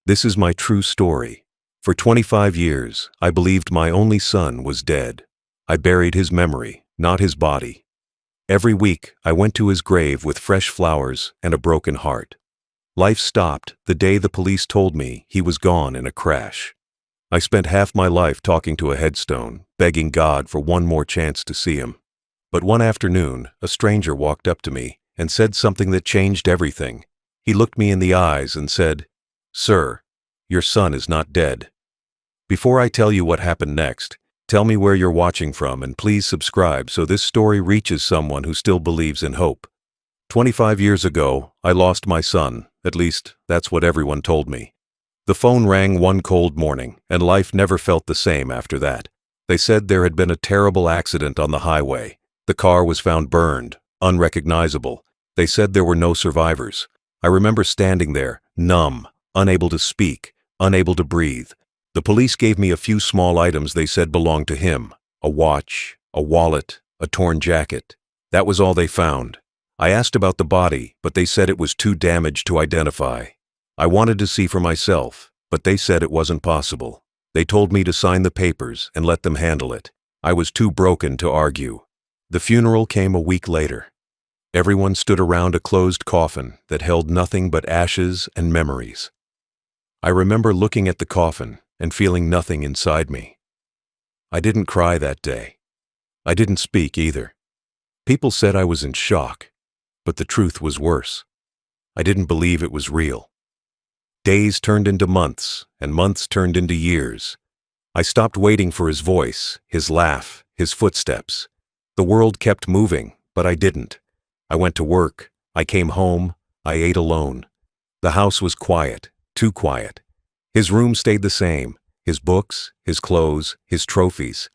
This is my true story. For 25 years, I believed my only son was dead. I buried his memory, not his body. Every week, I went to his grave with fresh flowers and a broken heart. Life stopped the day the police told me he was gone in a crash. I spent half my life talking to a headstone, begging God for one more chance to see him. But one afternoon, a stranger walked up to me and said something that changed everything. He looked me in the eyes and said, "Sir, your son is not dead." Before I tell you what happened next, tell me where you're watching from and please subscribe so this story reaches someone who still believes in hope. 25 years ago, I lost my son. At least, that's what everyone told me. The phone rang one cold morning, and life never felt the same after that. They said there had been a terrible accident on the highway. The car was found burned, unrecognizable. They said there were no survivors. I remember standing there, numb, unable to speak, unable to breathe. The police gave me a few small items they said belonged to him. A watch, a wallet, a torn jacket. That was all they found. I asked about the body, but they said it was too damaged to identify. I wanted to see for myself, but they said it wasn't possible. They told me to sign the papers and let them handle it. I was too broken to argue. The funeral came a week later. Everyone stood around a closed coffin that held nothing but ashes and memories. I remember looking at the coffin and feeling nothing inside me. I didn't cry that day. I didn't speak either. People said I was in shock, but the truth was worse. I didn't believe it was real. Days turned into months, and months turned into years. I stopped waiting for his voice, his laugh, his footsteps. The world kept moving, but I didn't. I went to work, I came home, I ate alone. The house was quiet, too quiet. His room stayed the same, his books, his clothes, his trophies.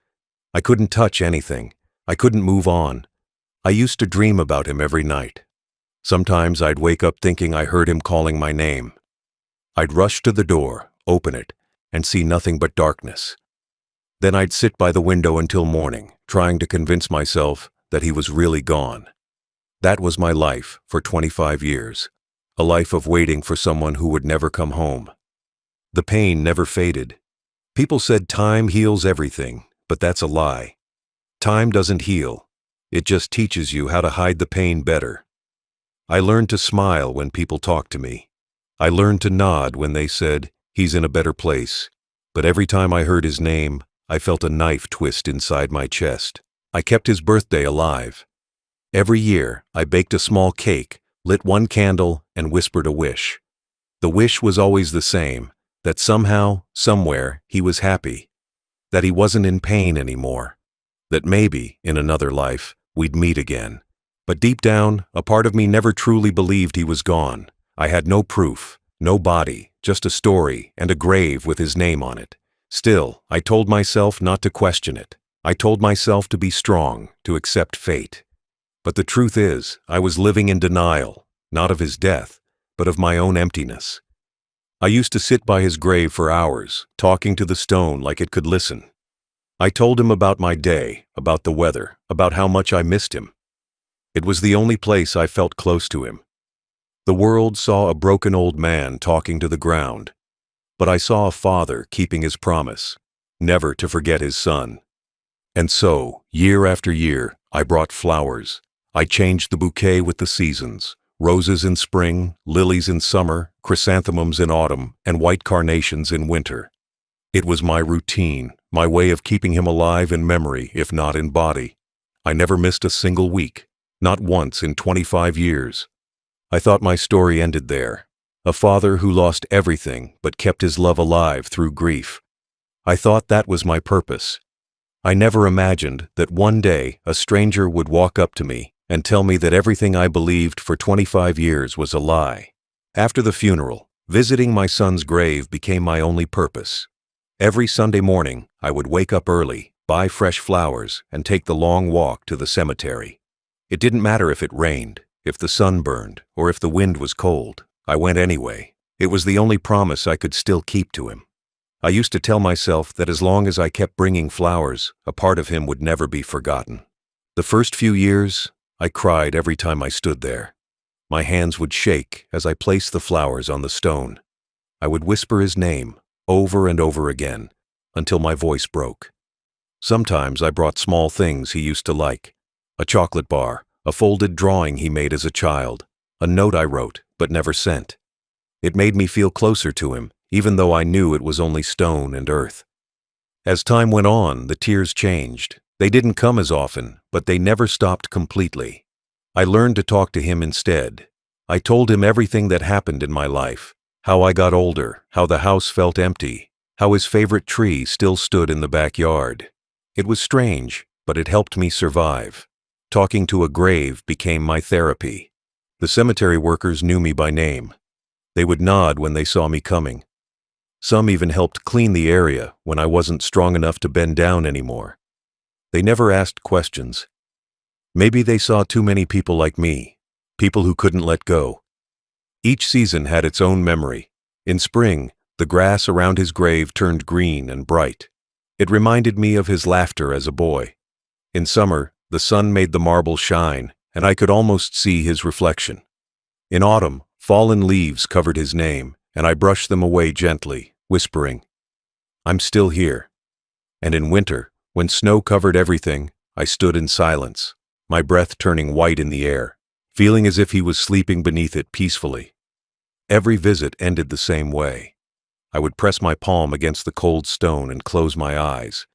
I couldn't touch anything. I couldn't move on. I used to dream about him every night. Sometimes I'd wake up thinking I heard him calling my name. I'd rush to the door, open it, and see nothing but darkness. Then I'd sit by the window until morning, trying to convince myself that he was really gone. That was my life for 25 years, a life of waiting for someone who would never come home. The pain never faded. People said time heals everything, but that's a lie. Time doesn't heal. It just teaches you how to hide the pain better. I learned to smile when people talked to me. I learned to nod when they said, "He's in a better place." But every time I heard his name, I felt a knife twist inside my chest. I kept his birthday alive. Every year, I baked a small cake, lit one candle, and whispered a wish. The wish was always the same, that somehow, somewhere, he was happy. That he wasn't in pain anymore. That maybe, in another life, we'd meet again. But deep down, a part of me never truly believed he was gone. I had no proof, no body, just a story and a grave with his name on it. Still, I told myself not to question it. I told myself to be strong, to accept fate. But the truth is, I was living in denial, not of his death, but of my own emptiness. I used to sit by his grave for hours, talking to the stone like it could listen. I told him about my day, about the weather, about how much I missed him. It was the only place I felt close to him. The world saw a broken old man talking to the ground, but I saw a father keeping his promise, never to forget his son. And so, year after year, I brought flowers. I changed the bouquet with the seasons. Roses in spring, lilies in summer, chrysanthemums in autumn, and white carnations in winter. It was my routine, my way of keeping him alive in memory, if not in body. I never missed a single week, not once in 25 years. I thought my story ended there. A father who lost everything but kept his love alive through grief. I thought that was my purpose. I never imagined that one day a stranger would walk up to me and tell me that everything I believed for 25 years was a lie. After the funeral, visiting my son's grave became my only purpose. Every Sunday morning, I would wake up early, buy fresh flowers, and take the long walk to the cemetery. It didn't matter if it rained, if the sun burned, or if the wind was cold. I went anyway. It was the only promise I could still keep to him. I used to tell myself that as long as I kept bringing flowers, a part of him would never be forgotten. The first few years, I cried every time I stood there. My hands would shake as I placed the flowers on the stone. I would whisper his name over and over again until my voice broke. Sometimes I brought small things he used to like: a chocolate bar, a folded drawing he made as a child, a note I wrote but never sent. It made me feel closer to him, even though I knew it was only stone and earth. As time went on, the tears changed. They didn't come as often, but they never stopped completely. I learned to talk to him instead. I told him everything that happened in my life: how I got older, how the house felt empty, how his favorite tree still stood in the backyard. It was strange, but it helped me survive. Talking to a grave became my therapy. The cemetery workers knew me by name. They would nod when they saw me coming. Some even helped clean the area when I wasn't strong enough to bend down anymore. They never asked questions. Maybe they saw too many people like me, people who couldn't let go. Each season had its own memory. In spring, the grass around his grave turned green and bright. It reminded me of his laughter as a boy. In summer, the sun made the marble shine, and I could almost see his reflection. In autumn, fallen leaves covered his name, and I brushed them away gently, whispering, "I'm still here." And in winter, when snow covered everything, I stood in silence, my breath turning white in the air, feeling as if he was sleeping beneath it peacefully. Every visit ended the same way. I would press my palm against the cold stone and close my eyes.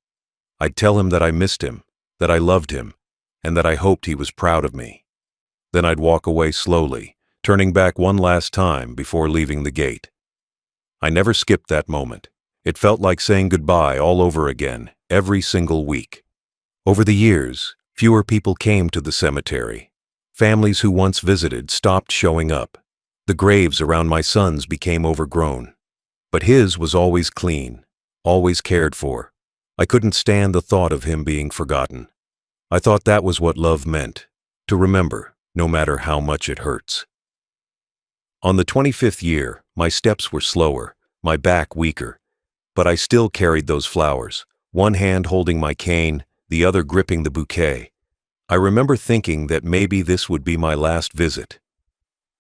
I'd tell him that I missed him, that I loved him, and that I hoped he was proud of me. Then I'd walk away slowly, turning back one last time before leaving the gate. I never skipped that moment. It felt like saying goodbye all over again, every single week. Over the years, fewer people came to the cemetery. Families who once visited stopped showing up. The graves around my sons became overgrown. But his was always clean, always cared for. I couldn't stand the thought of him being forgotten. I thought that was what love meant, to remember, no matter how much it hurts. On the 25th year, my steps were slower, my back weaker, but I still carried those flowers, one hand holding my cane, the other gripping the bouquet. I remember thinking that maybe this would be my last visit.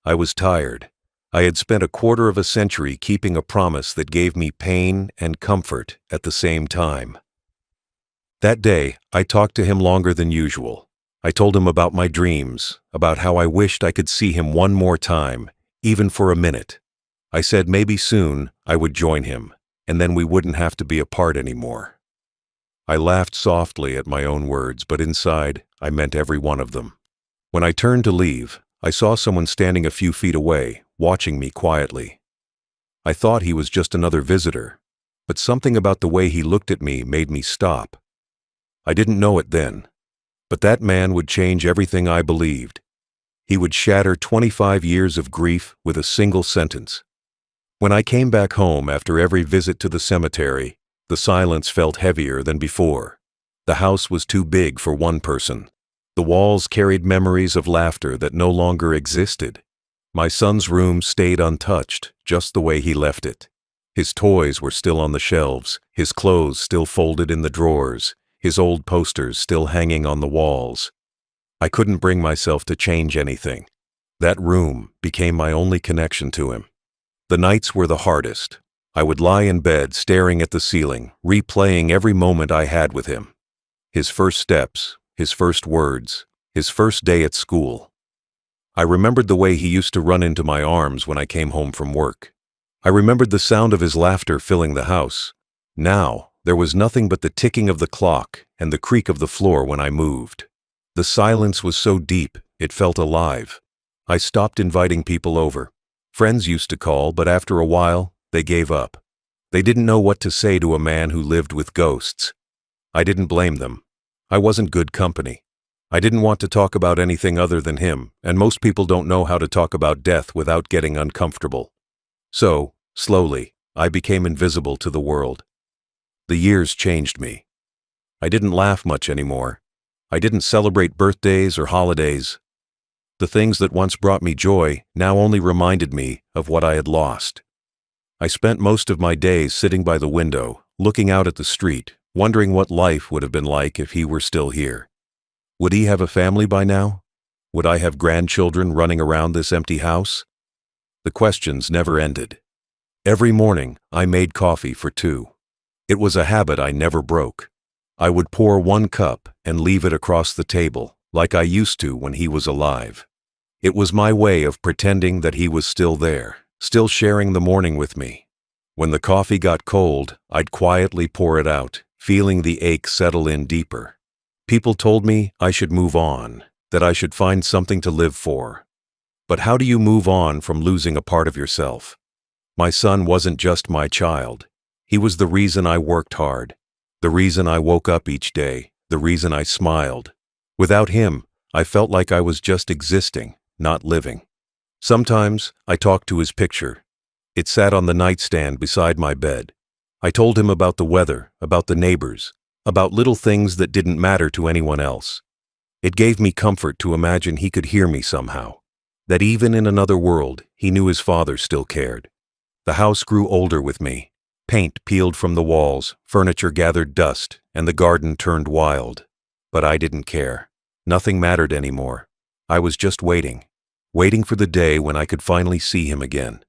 I was tired. I had spent a quarter of a century keeping a promise that gave me pain and comfort at the same time. That day, I talked to him longer than usual. I told him about my dreams, about how I wished I could see him one more time, even for a minute. I said maybe soon I would join him, and then we wouldn't have to be apart anymore. I laughed softly at my own words, but inside, I meant every one of them. When I turned to leave, I saw someone standing a few feet away, watching me quietly. I thought he was just another visitor, but something about the way he looked at me made me stop. I didn't know it then, but that man would change everything I believed. He would shatter 25 years of grief with a single sentence. When I came back home after every visit to the cemetery, the silence felt heavier than before. The house was too big for one person. The walls carried memories of laughter that no longer existed. My son's room stayed untouched, just the way he left it. His toys were still on the shelves, his clothes still folded in the drawers, his old posters still hanging on the walls. I couldn't bring myself to change anything. That room became my only connection to him. The nights were the hardest. I would lie in bed staring at the ceiling, replaying every moment I had with him. His first steps, his first words, his first day at school. I remembered the way he used to run into my arms when I came home from work. I remembered the sound of his laughter filling the house. Now, there was nothing but the ticking of the clock and the creak of the floor when I moved. The silence was so deep, it felt alive. I stopped inviting people over. Friends used to call, but after a while, they gave up. They didn't know what to say to a man who lived with ghosts. I didn't blame them. I wasn't good company. I didn't want to talk about anything other than him, and most people don't know how to talk about death without getting uncomfortable. So, slowly, I became invisible to the world. The years changed me. I didn't laugh much anymore. I didn't celebrate birthdays or holidays. The things that once brought me joy now only reminded me of what I had lost. I spent most of my days sitting by the window, looking out at the street, wondering what life would have been like if he were still here. Would he have a family by now? Would I have grandchildren running around this empty house? The questions never ended. Every morning, I made coffee for two. It was a habit I never broke. I would pour one cup and leave it across the table, like I used to when he was alive. It was my way of pretending that he was still there, still sharing the morning with me. When the coffee got cold, I'd quietly pour it out, feeling the ache settle in deeper. People told me I should move on, that I should find something to live for. But how do you move on from losing a part of yourself? My son wasn't just my child. He was the reason I worked hard, the reason I woke up each day, the reason I smiled. Without him, I felt like I was just existing, not living. Sometimes I talked to his picture. It sat on the nightstand beside my bed. I told him about the weather, about the neighbors, about little things that didn't matter to anyone else. It gave me comfort to imagine he could hear me somehow, that even in another world, he knew his father still cared. The house grew older with me. Paint peeled from the walls, furniture gathered dust, and the garden turned wild. But I didn't care. Nothing mattered anymore. I was just waiting for the day when I could finally see him again.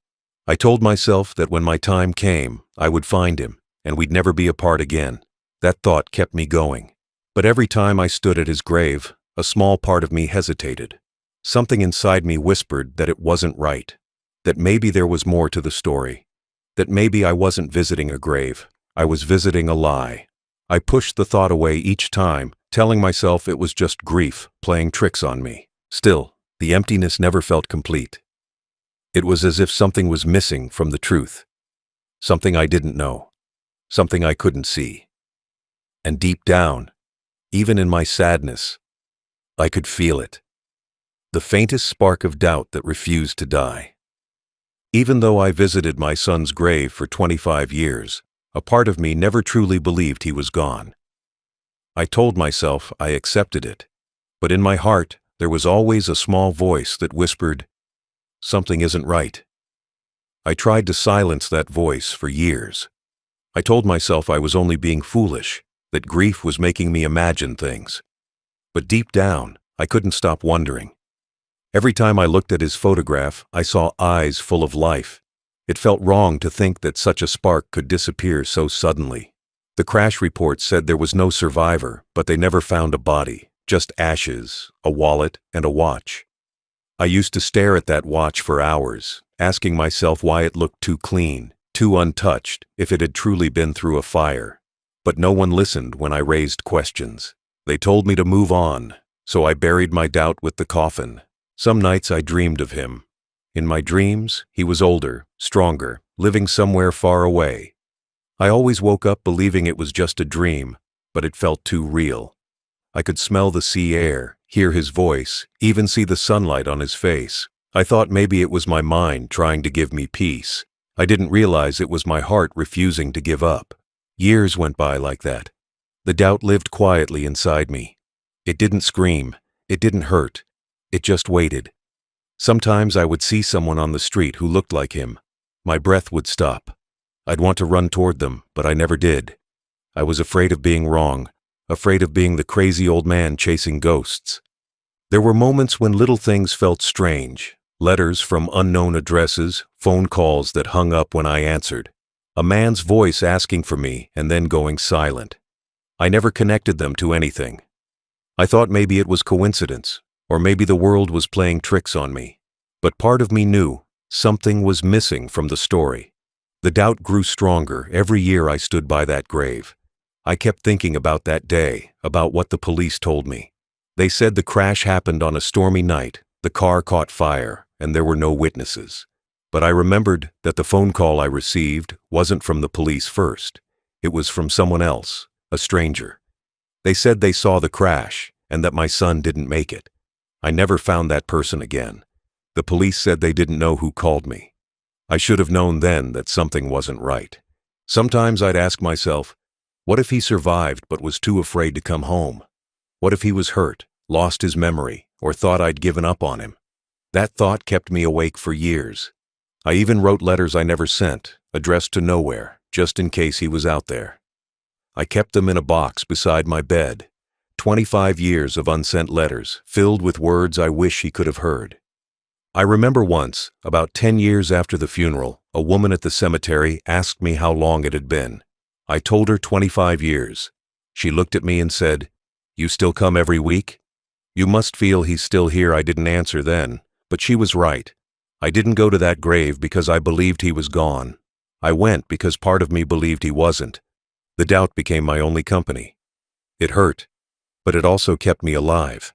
I told myself that when my time came, I would find him, and we'd never be apart again. That thought kept me going. But every time I stood at his grave, a small part of me hesitated. Something inside me whispered that it wasn't right, that maybe there was more to the story, that maybe I wasn't visiting a grave, I was visiting a lie. I pushed the thought away each time, telling myself it was just grief playing tricks on me. Still, the emptiness never felt complete. It was as if something was missing from the truth. Something I didn't know. Something I couldn't see. And deep down, even in my sadness, I could feel it. The faintest spark of doubt that refused to die. Even though I visited my son's grave for 25 years, a part of me never truly believed he was gone. I told myself I accepted it, but in my heart there was always a small voice that whispered, "Something isn't right." I tried to silence that voice for years. I told myself I was only being foolish, that grief was making me imagine things. But deep down, I couldn't stop wondering. Every time I looked at his photograph, I saw eyes full of life. It felt wrong to think that such a spark could disappear so suddenly. The crash report said there was no survivor, but they never found a body, just ashes, a wallet, and a watch. I used to stare at that watch for hours, asking myself why it looked too clean, too untouched, if it had truly been through a fire. But no one listened when I raised questions. They told me to move on, so I buried my doubt with the coffin. Some nights I dreamed of him. In my dreams, he was older, stronger, living somewhere far away. I always woke up believing it was just a dream, but it felt too real. I could smell the sea air, hear his voice, even see the sunlight on his face. I thought maybe it was my mind trying to give me peace. I didn't realize it was my heart refusing to give up. Years went by like that. The doubt lived quietly inside me. It didn't scream. It didn't hurt. It just waited. Sometimes I would see someone on the street who looked like him. My breath would stop. I'd want to run toward them, but I never did. I was afraid of being wrong, afraid of being the crazy old man chasing ghosts. There were moments when little things felt strange. Letters from unknown addresses, phone calls that hung up when I answered. A man's voice asking for me and then going silent. I never connected them to anything. I thought maybe it was coincidence, or maybe the world was playing tricks on me. But part of me knew something was missing from the story. The doubt grew stronger every year I stood by that grave. I kept thinking about that day, about what the police told me. They said the crash happened on a stormy night, the car caught fire, and there were no witnesses. But I remembered that the phone call I received wasn't from the police first. It was from someone else, a stranger. They said they saw the crash, and that my son didn't make it. I never found that person again. The police said they didn't know who called me. I should have known then that something wasn't right. Sometimes I'd ask myself, what if he survived but was too afraid to come home? What if he was hurt, lost his memory, or thought I'd given up on him? That thought kept me awake for years. I even wrote letters I never sent, addressed to nowhere, just in case he was out there. I kept them in a box beside my bed. 25 years of unsent letters, filled with words I wish he could have heard. I remember once, about 10 years after the funeral, a woman at the cemetery asked me how long it had been. I told her 25 years. She looked at me and said, "You still come every week? You must feel he's still here." I didn't answer then, but she was right. I didn't go to that grave because I believed he was gone. I went because part of me believed he wasn't. The doubt became my only company. It hurt, but it also kept me alive.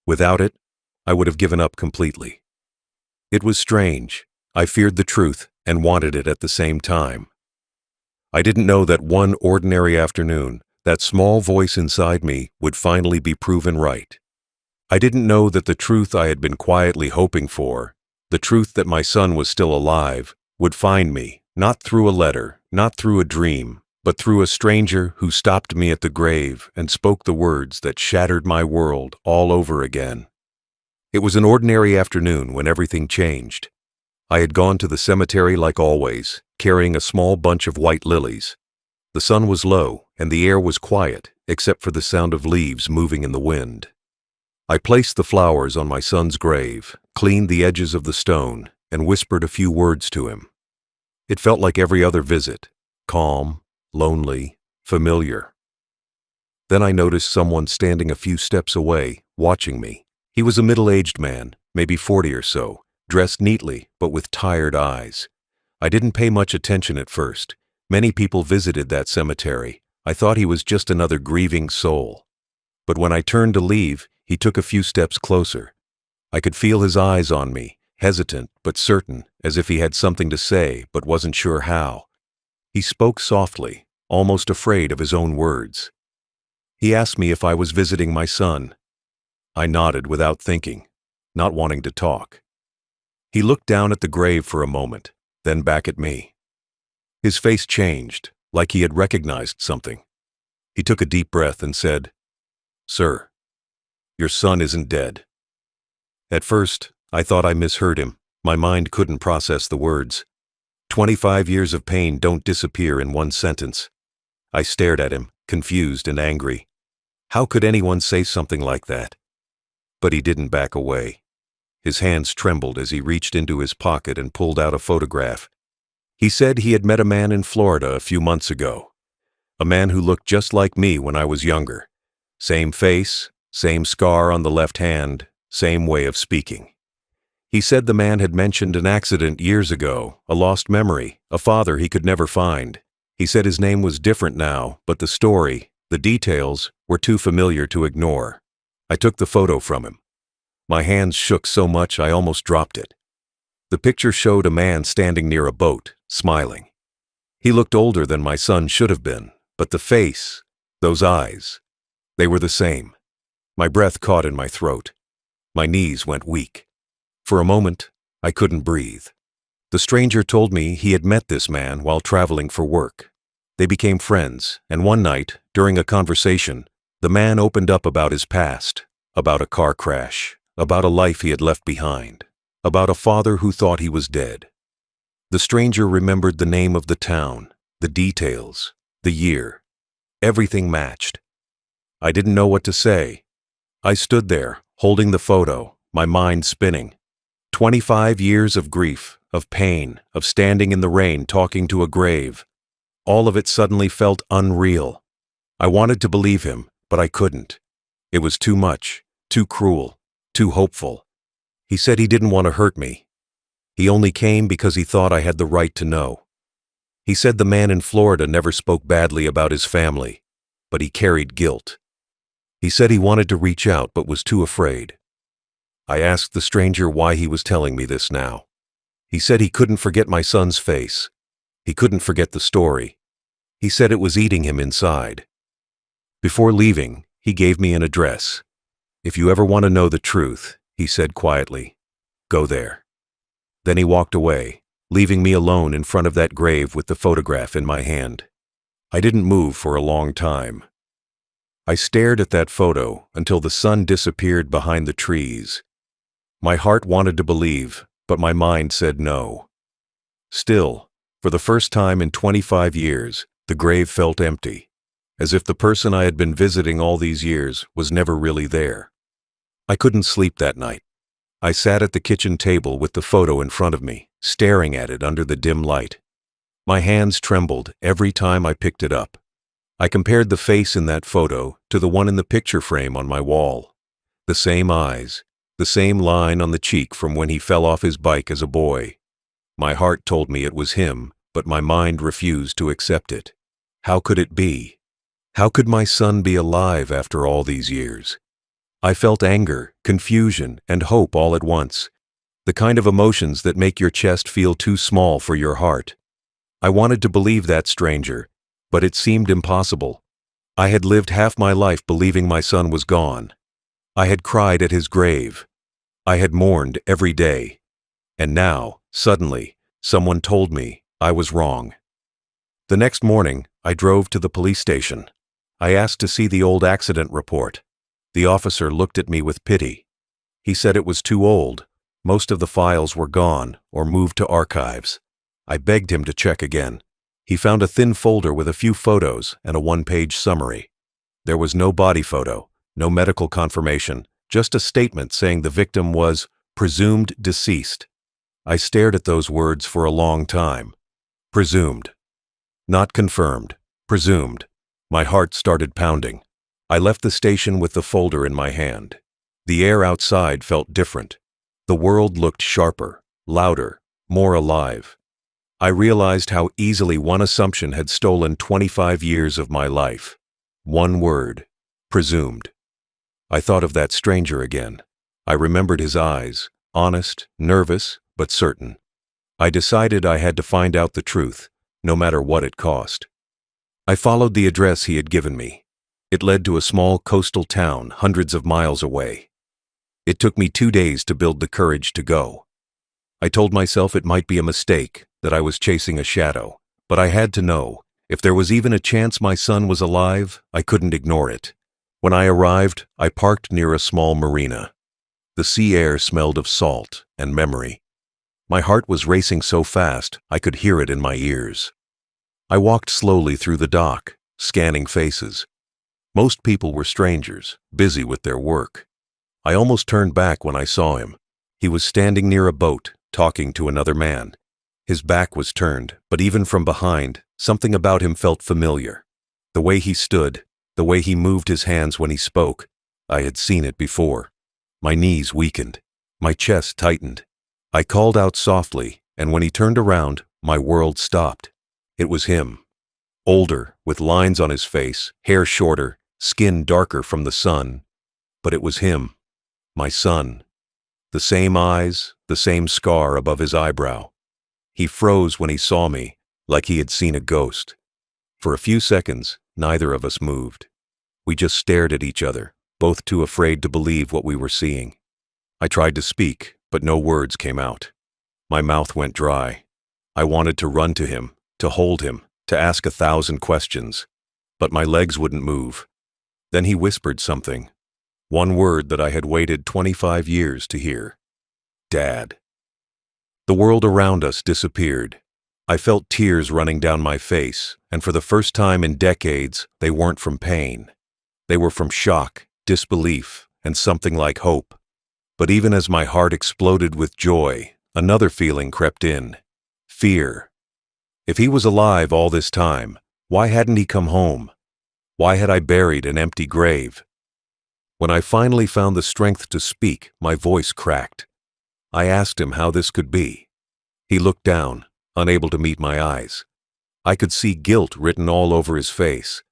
Without it, I would have given up completely. It was strange. I feared the truth and wanted it at the same time. I didn't know that one ordinary afternoon, that small voice inside me would finally be proven right. I didn't know that the truth I had been quietly hoping for, the truth that my son was still alive, would find me, not through a letter, not through a dream, but through a stranger who stopped me at the grave and spoke the words that shattered my world all over again. It was an ordinary afternoon when everything changed. I had gone to the cemetery like always, carrying a small bunch of white lilies. The sun was low and the air was quiet, except for the sound of leaves moving in the wind. I placed the flowers on my son's grave, cleaned the edges of the stone, and whispered a few words to him. It felt like every other visit, calm, lonely, familiar. Then I noticed someone standing a few steps away, watching me. He was a middle-aged man, maybe 40 or so, dressed neatly but with tired eyes. I didn't pay much attention at first. Many people visited that cemetery. I thought he was just another grieving soul. But when I turned to leave, he took a few steps closer. I could feel his eyes on me, hesitant but certain, as if he had something to say but wasn't sure how. He spoke softly, almost afraid of his own words. He asked me if I was visiting my son. I nodded without thinking, not wanting to talk. He looked down at the grave for a moment, then back at me. His face changed, like he had recognized something. He took a deep breath and said, "Sir, your son isn't dead." At first, I thought I misheard him. My mind couldn't process the words. 25 years of pain don't disappear in one sentence. I stared at him, confused and angry. How could anyone say something like that? But he didn't back away. His hands trembled as he reached into his pocket and pulled out a photograph. He said he had met a man in Florida a few months ago. A man who looked just like me when I was younger. Same face, same scar on the left hand, same way of speaking. He said the man had mentioned an accident years ago, a lost memory, a father he could never find. He said his name was different now, but the story, the details, were too familiar to ignore. I took the photo from him. My hands shook so much I almost dropped it. The picture showed a man standing near a boat, smiling. He looked older than my son should have been, but the face, those eyes, they were the same. My breath caught in my throat. My knees went weak. For a moment, I couldn't breathe. The stranger told me he had met this man while traveling for work. They became friends, and one night, during a conversation, the man opened up about his past, about a car crash, about a life he had left behind, about a father who thought he was dead. The stranger remembered the name of the town, the details, the year. Everything matched. I didn't know what to say. I stood there, holding the photo, my mind spinning. 25 years of grief, of pain, of standing in the rain talking to a grave. All of it suddenly felt unreal. I wanted to believe him, but I couldn't. It was too much, too cruel, too hopeful. He said he didn't want to hurt me. He only came because he thought I had the right to know. He said the man in Florida never spoke badly about his family, but he carried guilt. He said he wanted to reach out but was too afraid. I asked the stranger why he was telling me this now. He said he couldn't forget my son's face. He couldn't forget the story. He said it was eating him inside. Before leaving, he gave me an address. "If you ever want to know the truth," he said quietly, "go there." Then he walked away, leaving me alone in front of that grave with the photograph in my hand. I didn't move for a long time. I stared at that photo until the sun disappeared behind the trees. My heart wanted to believe, but my mind said no. Still, for the first time in 25 years, the grave felt empty, as if the person I had been visiting all these years was never really there. I couldn't sleep that night. I sat at the kitchen table with the photo in front of me, staring at it under the dim light. My hands trembled every time I picked it up. I compared the face in that photo to the one in the picture frame on my wall. The same eyes, the same line on the cheek from when he fell off his bike as a boy. My heart told me it was him, but my mind refused to accept it. How could it be? How could my son be alive after all these years? I felt anger, confusion, and hope all at once, the kind of emotions that make your chest feel too small for your heart. I wanted to believe that stranger, but it seemed impossible. I had lived half my life believing my son was gone. I had cried at his grave. I had mourned every day. And now, suddenly, someone told me I was wrong. The next morning, I drove to the police station. I asked to see the old accident report. The officer looked at me with pity. He said it was too old. Most of the files were gone or moved to archives. I begged him to check again. He found a thin folder with a few photos and a one-page summary. There was no body photo, no medical confirmation, just a statement saying the victim was presumed deceased. I stared at those words for a long time. Presumed. Not confirmed. Presumed. My heart started pounding. I left the station with the folder in my hand. The air outside felt different. The world looked sharper, louder, more alive. I realized how easily one assumption had stolen 25 years of my life. One word. Presumed. I thought of that stranger again. I remembered his eyes, honest, nervous, but certain. I decided I had to find out the truth, no matter what it cost. I followed the address he had given me. It led to a small coastal town hundreds of miles away. It took me 2 days to build the courage to go. I told myself it might be a mistake, that I was chasing a shadow, but I had to know. If there was even a chance my son was alive, I couldn't ignore it. When I arrived, I parked near a small marina. The sea air smelled of salt and memory. My heart was racing so fast, I could hear it in my ears. I walked slowly through the dock, scanning faces. Most people were strangers, busy with their work. I almost turned back when I saw him. He was standing near a boat, talking to another man. His back was turned, but even from behind, something about him felt familiar. The way he stood, the way he moved his hands when he spoke, I had seen it before. My knees weakened. My chest tightened. I called out softly, and when he turned around, my world stopped. It was him. Older, with lines on his face, hair shorter, skin darker from the sun. But it was him. My son. The same eyes, the same scar above his eyebrow. He froze when he saw me, like he had seen a ghost. For a few seconds, neither of us moved. We just stared at each other, both too afraid to believe what we were seeing. I tried to speak, but no words came out. My mouth went dry. I wanted to run to him, to hold him, to ask 1,000 questions, but my legs wouldn't move. Then he whispered something. One word that I had waited 25 years to hear. Dad. The world around us disappeared. I felt tears running down my face, and for the first time in decades, they weren't from pain. They were from shock, disbelief, and something like hope. But even as my heart exploded with joy, another feeling crept in. Fear. If he was alive all this time, why hadn't he come home? Why had I buried an empty grave? When I finally found the strength to speak, my voice cracked. I asked him how this could be. He looked down, unable to meet my eyes. I could see guilt written all over his face.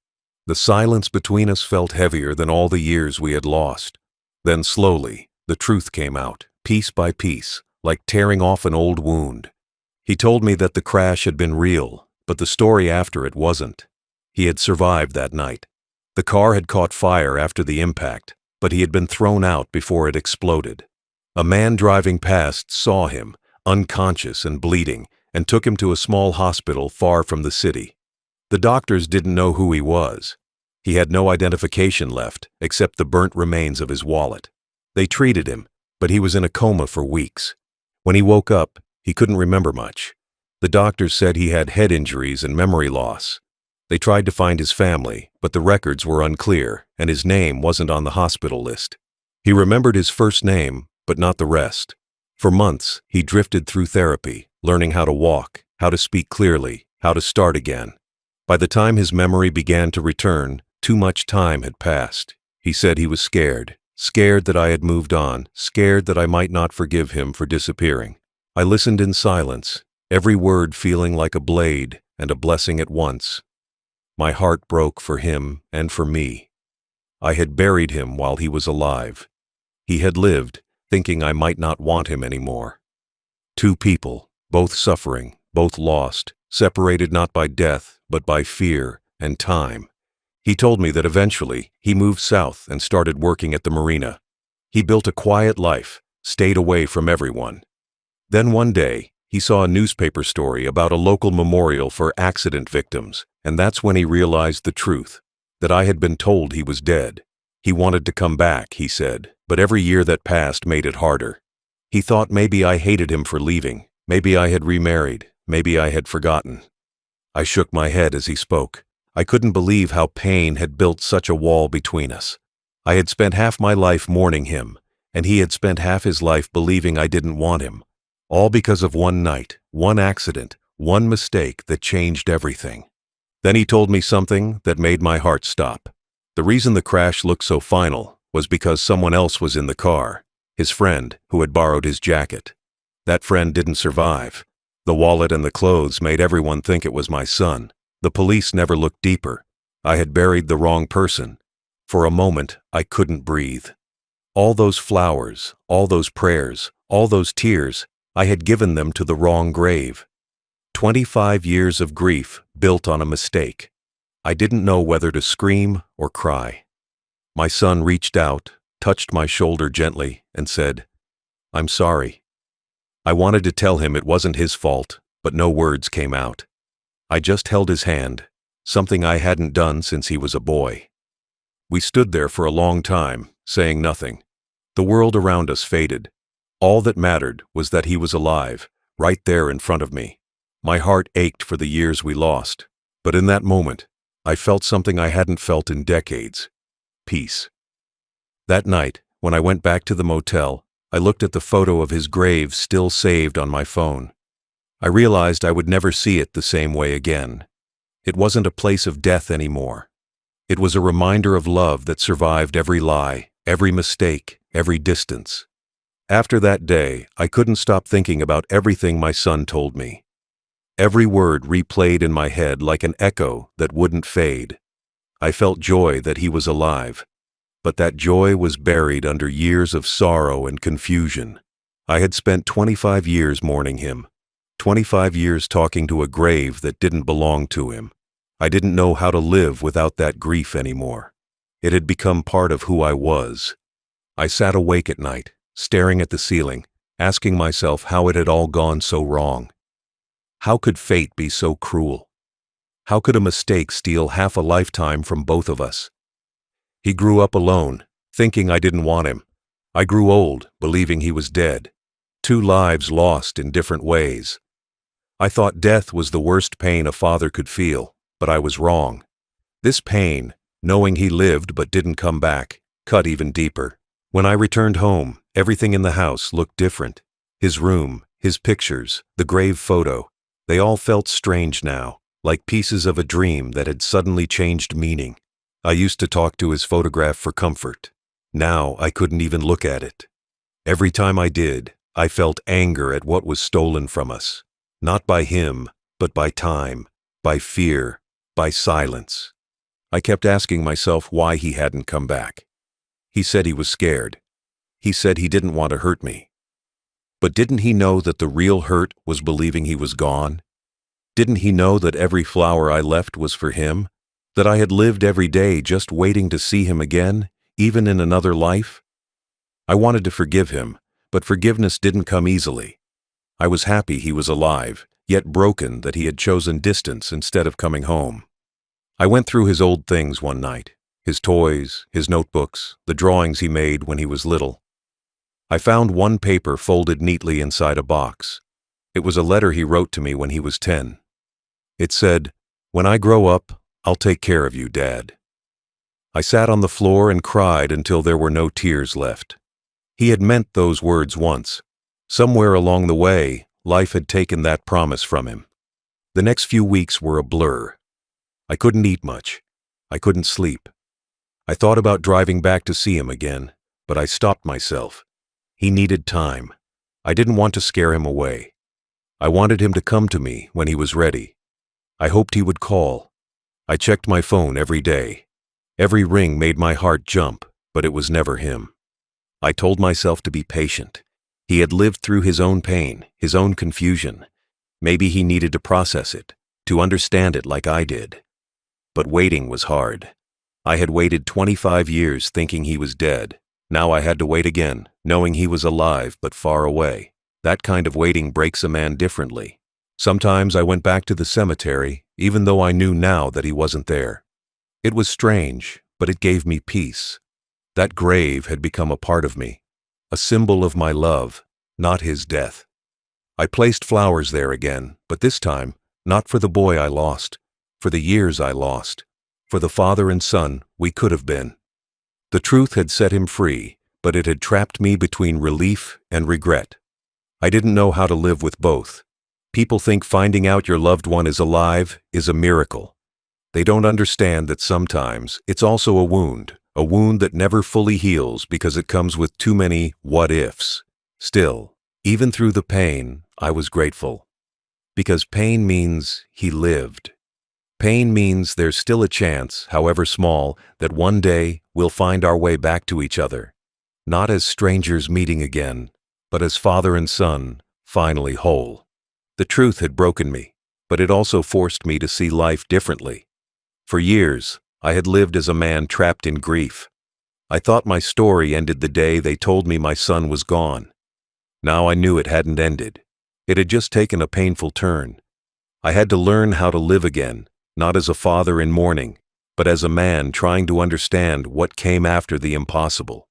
The silence between us felt heavier than all the years we had lost. Then slowly, the truth came out, piece by piece, like tearing off an old wound. He told me that the crash had been real, but the story after it wasn't. He had survived that night. The car had caught fire after the impact, but he had been thrown out before it exploded. A man driving past saw him, unconscious and bleeding, and took him to a small hospital far from the city. The doctors didn't know who he was. He had no identification left, except the burnt remains of his wallet. They treated him, but he was in a coma for weeks. When he woke up, he couldn't remember much. The doctors said he had head injuries and memory loss. They tried to find his family, but the records were unclear, and his name wasn't on the hospital list. He remembered his first name, but not the rest. For months, he drifted through therapy, learning how to walk, how to speak clearly, how to start again. By the time his memory began to return, too much time had passed. He said he was scared, scared that I had moved on, scared that I might not forgive him for disappearing. I listened in silence, every word feeling like a blade and a blessing at once. My heart broke for him and for me. I had buried him while he was alive. He had lived, thinking I might not want him anymore. Two people, both suffering, both lost, separated not by death, but by fear and time. He told me that eventually he moved south and started working at the marina. He built a quiet life, stayed away from everyone. Then one day, he saw a newspaper story about a local memorial for accident victims, and that's when he realized the truth, that I had been told he was dead. He wanted to come back, he said, but every year that passed made it harder. He thought maybe I hated him for leaving, maybe I had remarried, maybe I had forgotten. I shook my head as he spoke. I couldn't believe how pain had built such a wall between us. I had spent half my life mourning him, and he had spent half his life believing I didn't want him. All because of one night, one accident, one mistake that changed everything. Then he told me something that made my heart stop. The reason the crash looked so final was because someone else was in the car, his friend who had borrowed his jacket. That friend didn't survive. The wallet and the clothes made everyone think it was my son. The police never looked deeper. I had buried the wrong person. For a moment, I couldn't breathe. All those flowers, all those prayers, all those tears, I had given them to the wrong grave. 25 years of grief built on a mistake. I didn't know whether to scream or cry. My son reached out, touched my shoulder gently, and said, "I'm sorry." I wanted to tell him it wasn't his fault, but no words came out. I just held his hand, something I hadn't done since he was a boy. We stood there for a long time, saying nothing. The world around us faded. All that mattered was that he was alive, right there in front of me. My heart ached for the years we lost, but in that moment, I felt something I hadn't felt in decades: peace. That night, when I went back to the motel, I looked at the photo of his grave still saved on my phone. I realized I would never see it the same way again. It wasn't a place of death anymore. It was a reminder of love that survived every lie, every mistake, every distance. After that day, I couldn't stop thinking about everything my son told me. Every word replayed in my head like an echo that wouldn't fade. I felt joy that he was alive, but that joy was buried under years of sorrow and confusion. I had spent 25 years mourning him, 25 years talking to a grave that didn't belong to him. I didn't know how to live without that grief anymore. It had become part of who I was. I sat awake at night, staring at the ceiling, asking myself how it had all gone so wrong. How could fate be so cruel? How could a mistake steal half a lifetime from both of us? He grew up alone, thinking I didn't want him. I grew old, believing he was dead. Two lives lost in different ways. I thought death was the worst pain a father could feel, but I was wrong. This pain, knowing he lived but didn't come back, cut even deeper. When I returned home, everything in the house looked different. His room, his pictures, the grave photo, they all felt strange now, like pieces of a dream that had suddenly changed meaning. I used to talk to his photograph for comfort. Now I couldn't even look at it. Every time I did, I felt anger at what was stolen from us. Not by him, but by time, by fear, by silence. I kept asking myself why he hadn't come back. He said he was scared. He said he didn't want to hurt me. But didn't he know that the real hurt was believing he was gone? Didn't he know that every flower I left was for him? That I had lived every day just waiting to see him again, even in another life? I wanted to forgive him, but forgiveness didn't come easily. I was happy he was alive, yet broken that he had chosen distance instead of coming home. I went through his old things one night, his toys, his notebooks, the drawings he made when he was little. I found one paper folded neatly inside a box. It was a letter he wrote to me when he was 10. It said, "When I grow up, I'll take care of you, Dad." I sat on the floor and cried until there were no tears left. He had meant those words once. Somewhere along the way, Life had taken that promise from him. The next few weeks were a blur. I couldn't eat much. I couldn't sleep. I thought about driving back to see him again, but I stopped myself. He needed time. I didn't want to scare him away. I wanted him to come to me when he was ready. I hoped he would call. I checked my phone every day. Every ring made my heart jump, but it was never him. I told myself to be patient. He had lived through his own pain, his own confusion. Maybe he needed to process it, to understand it like I did. But waiting was hard. I had waited 25 years thinking he was dead. Now I had to wait again, knowing he was alive but far away. That kind of waiting breaks a man differently. Sometimes I went back to the cemetery, even though I knew now that he wasn't there. It was strange, but it gave me peace. That grave had become a part of me, a symbol of my love, not his death. I placed flowers there again, but this time, not for the boy I lost, for the years I lost, for the father and son we could have been. The truth had set him free, but it had trapped me between relief and regret. I didn't know how to live with both. People think finding out your loved one is alive is a miracle. They don't understand that sometimes it's also a wound that never fully heals because it comes with too many what-ifs. Still, even through the pain, I was grateful. Because pain means he lived. Pain means there's still a chance, however small, that one day we'll find our way back to each other. Not as strangers meeting again, but as father and son, finally whole. The truth had broken me, but it also forced me to see life differently. For years, I had lived as a man trapped in grief. I thought my story ended the day they told me my son was gone. Now I knew it hadn't ended. It had just taken a painful turn. I had to learn how to live again, not as a father in mourning, but as a man trying to understand what came after the impossible.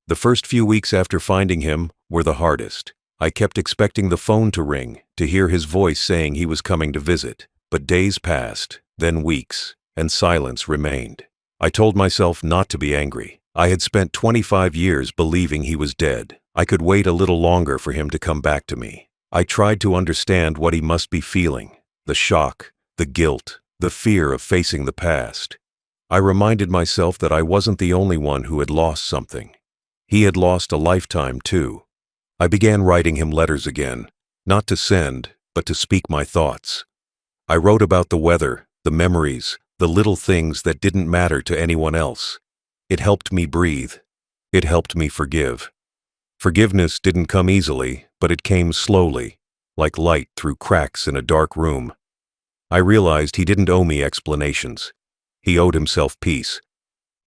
The first few weeks after finding him were the hardest. I kept expecting the phone to ring, to hear his voice saying he was coming to visit. But days passed, then weeks, and silence remained. I told myself not to be angry. I had spent 25 years believing he was dead. I could wait a little longer for him to come back to me. I tried to understand what he must be feeling, the shock, the guilt, the fear of facing the past. I reminded myself that I wasn't the only one who had lost something. He had lost a lifetime too. I began writing him letters again, not to send, but to speak my thoughts. I wrote about the weather, the memories, the little things that didn't matter to anyone else. It helped me breathe. It helped me forgive. Forgiveness didn't come easily, but it came slowly, like light through cracks in a dark room. I realized he didn't owe me explanations. He owed himself peace.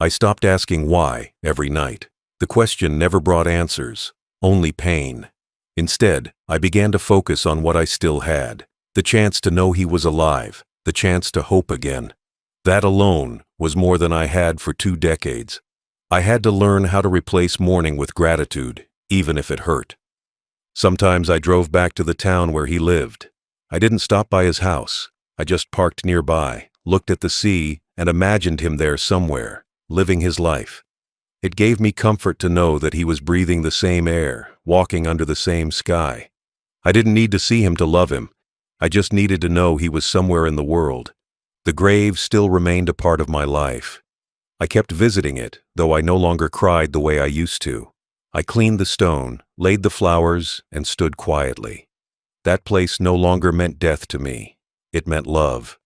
I stopped asking why every night. The question never brought answers, only pain. Instead, I began to focus on what I still had, the chance to know he was alive, the chance to hope again. That alone was more than I had for 2 decades. I had to learn how to replace mourning with gratitude, even if it hurt. Sometimes I drove back to the town where he lived. I didn't stop by his house. I just parked nearby, looked at the sea, and imagined him there somewhere, living his life. It gave me comfort to know that he was breathing the same air, walking under the same sky. I didn't need to see him to love him. I just needed to know he was somewhere in the world. The grave still remained a part of my life. I kept visiting it, though I no longer cried the way I used to. I cleaned the stone, laid the flowers, and stood quietly. That place no longer meant death to me. It meant love.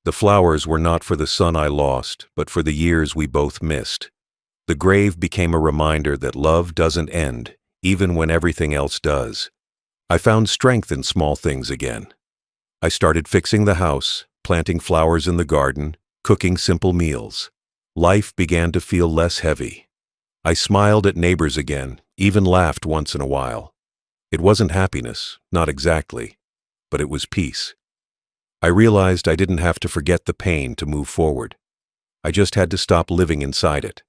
The flowers were not for the son I lost, but for the years we both missed. The grave became a reminder that love doesn't end, even when everything else does. I found strength in small things again. I started fixing the house, planting flowers in the garden, cooking simple meals. Life began to feel less heavy. I smiled at neighbors again, even laughed once in a while. It wasn't happiness, not exactly, but it was peace. I realized I didn't have to forget the pain to move forward. I just had to stop living inside it.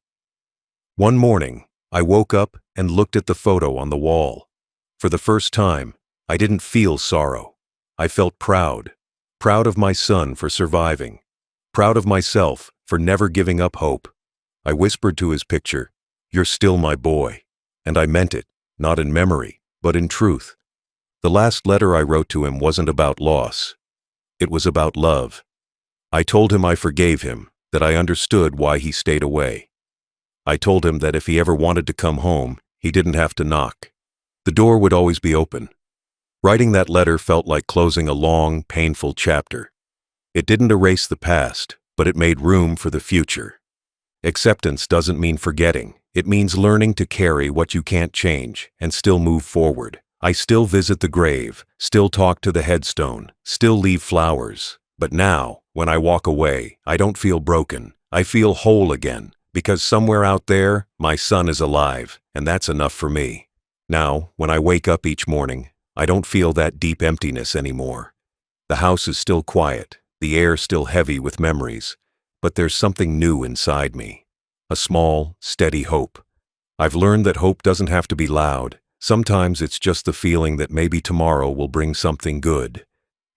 One morning, I woke up and looked at the photo on the wall. For the first time, I didn't feel sorrow. I felt proud of my son for surviving, proud of myself for never giving up hope. I whispered to his picture, "You're still my boy." And I meant it, not in memory, but in truth. The last letter I wrote to him wasn't about loss. It was about love. I told him I forgave him, that I understood why he stayed away. I told him that if he ever wanted to come home, he didn't have to knock. The door would always be open. Writing that letter felt like closing a long, painful chapter. It didn't erase the past, but it made room for the future. Acceptance doesn't mean forgetting. It means learning to carry what you can't change and still move forward. I still visit the grave, still talk to the headstone, still leave flowers. But now, when I walk away, I don't feel broken. I feel whole again, because somewhere out there, my son is alive, and that's enough for me. Now, when I wake up each morning, I don't feel that deep emptiness anymore. The house is still quiet, the air still heavy with memories, but there's something new inside me. A small, steady hope. I've learned that hope doesn't have to be loud. Sometimes it's just the feeling that maybe tomorrow will bring something good.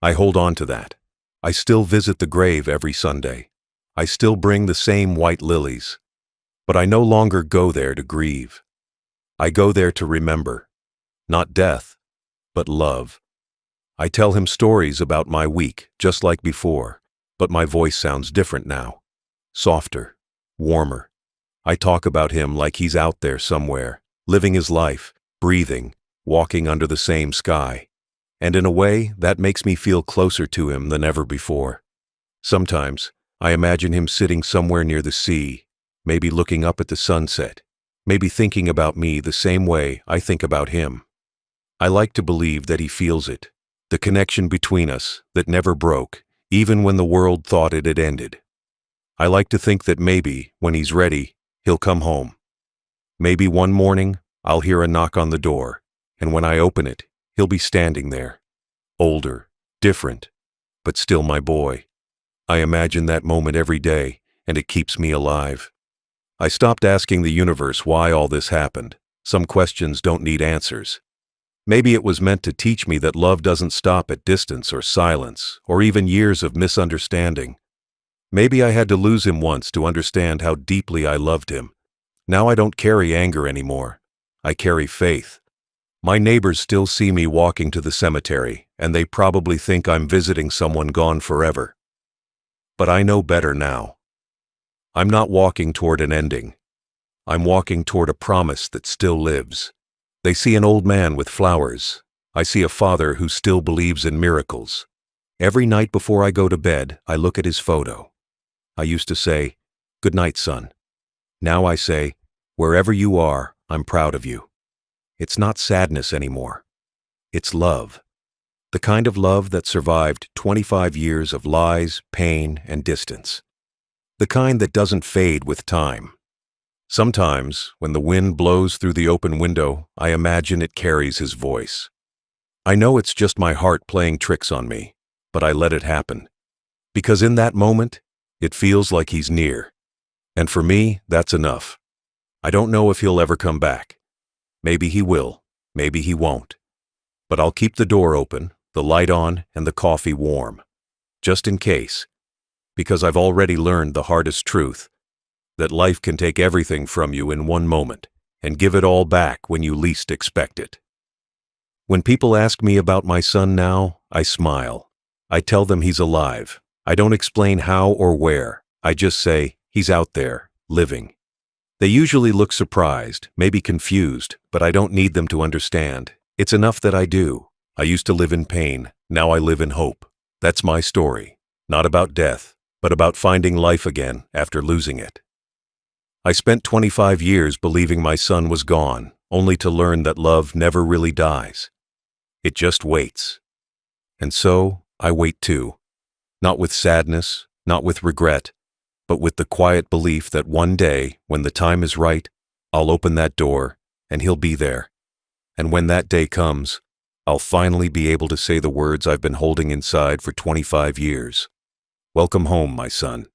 I hold on to that. I still visit the grave every Sunday. I still bring the same white lilies. But I no longer go there to grieve. I go there to remember. Not death, but love. I tell him stories about my week, just like before, but my voice sounds different now. Softer, warmer. I talk about him like he's out there somewhere, living his life, breathing, walking under the same sky. And in a way, that makes me feel closer to him than ever before. Sometimes, I imagine him sitting somewhere near the sea, maybe looking up at the sunset, maybe thinking about me the same way I think about him. I like to believe that he feels it, the connection between us that never broke, even when the world thought it had ended. I like to think that maybe, when he's ready, he'll come home. Maybe one morning, I'll hear a knock on the door, and when I open it, he'll be standing there. Older, different, but still my boy. I imagine that moment every day, and it keeps me alive. I stopped asking the universe why all this happened. Some questions don't need answers. Maybe it was meant to teach me that love doesn't stop at distance or silence, or even years of misunderstanding. Maybe I had to lose him once to understand how deeply I loved him. Now I don't carry anger anymore. I carry faith. My neighbors still see me walking to the cemetery, and they probably think I'm visiting someone gone forever. But I know better now. I'm not walking toward an ending. I'm walking toward a promise that still lives. They see an old man with flowers. I see a father who still believes in miracles. Every night before I go to bed, I look at his photo. I used to say, "Good night, son." Now I say, "Wherever you are, I'm proud of you." It's not sadness anymore. It's love. The kind of love that survived 25 years of lies, pain, and distance. The kind that doesn't fade with time. Sometimes, when the wind blows through the open window, I imagine it carries his voice. I know it's just my heart playing tricks on me, but I let it happen. Because in that moment, it feels like he's near. And for me, that's enough. I don't know if he'll ever come back. Maybe he will, maybe he won't. But I'll keep the door open, the light on, and the coffee warm. Just in case. Because I've already learned the hardest truth. That life can take everything from you in one moment, and give it all back when you least expect it. When people ask me about my son now, I smile. I tell them he's alive. I don't explain how or where. I just say, he's out there, living. They usually look surprised, maybe confused, but I don't need them to understand. It's enough that I do. I used to live in pain, now I live in hope. That's my story. Not about death, but about finding life again after losing it. I spent 25 years believing my son was gone, only to learn that love never really dies. It just waits. And so, I wait too. Not with sadness, not with regret, but with the quiet belief that one day, when the time is right, I'll open that door, and he'll be there. And when that day comes, I'll finally be able to say the words I've been holding inside for 25 years. Welcome home, my son.